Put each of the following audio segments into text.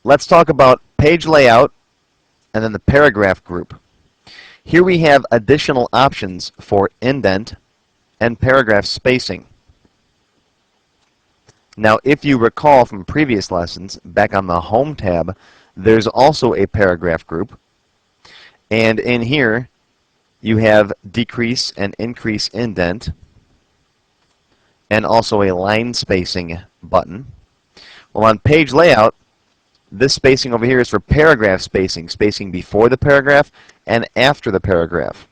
let's talk about page layout and then the paragraph group. Here we have additional options for indent and paragraph spacing. Now, if you recall from previous lessons, back on the Home tab, there's also a paragraph group. And in here, you have decrease and increase indent, and also a line spacing button. Well, on page layout, this spacing over here is for paragraph spacing, spacing before the paragraph and after the paragraph.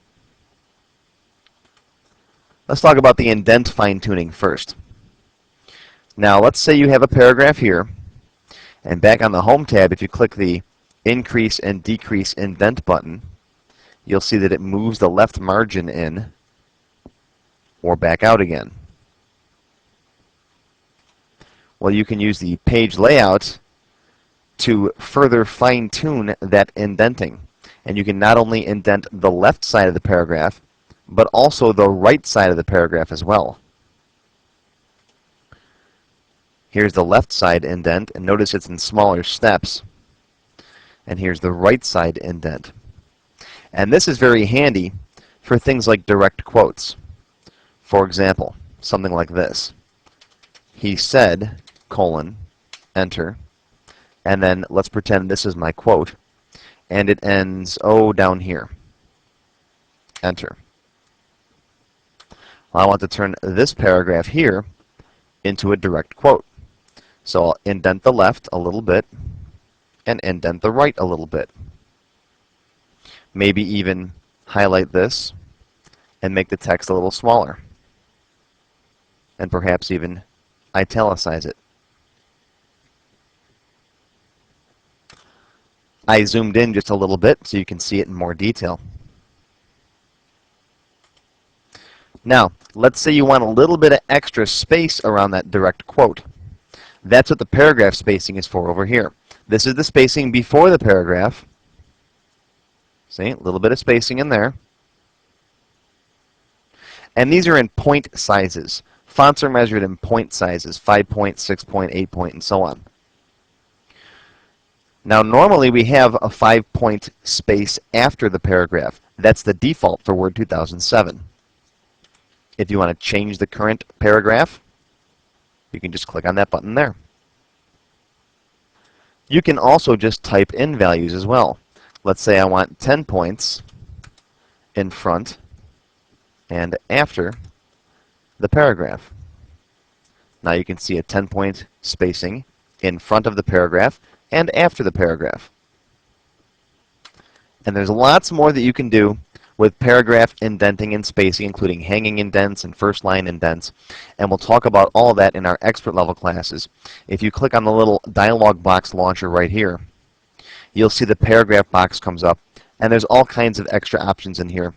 Let's talk about the indent fine-tuning first. Now, let's say you have a paragraph here, and back on the Home tab, if you click the Increase and Decrease Indent button, you'll see that it moves the left margin in or back out again. Well, you can use the page layout to further fine-tune that indenting. And you can not only indent the left side of the paragraph, but also the right side of the paragraph as well. Here's the left side indent, and notice it's in smaller steps. And here's the right side indent. And this is very handy for things like direct quotes. For example, something like this. He said, colon, enter, and then let's pretend this is my quote, and it ends, oh, down here. Enter. Well, I want to turn this paragraph here into a direct quote. So I'll indent the left a little bit and indent the right a little bit. Maybe even highlight this and make the text a little smaller. And perhaps even italicize it. I zoomed in just a little bit so you can see it in more detail. Now, let's say you want a little bit of extra space around that direct quote. That's what the paragraph spacing is for over here. This is the spacing before the paragraph. See, a little bit of spacing in there. And these are in point sizes. Fonts are measured in point sizes, 5 point, 6 point, 8 point, and so on. Now, normally we have a 5-point space after the paragraph. That's the default for Word 2007. If you want to change the current paragraph, you can just click on that button there. You can also just type in values as well. Let's say I want 10 points in front and after the paragraph. Now you can see a 10-point spacing in front of the paragraph and after the paragraph. And there's lots more that you can do with paragraph indenting and spacing, including hanging indents and first line indents. And we'll talk about all of that in our expert level classes. If you click on the little dialog box launcher right here, you'll see the paragraph box comes up, and there's all kinds of extra options in here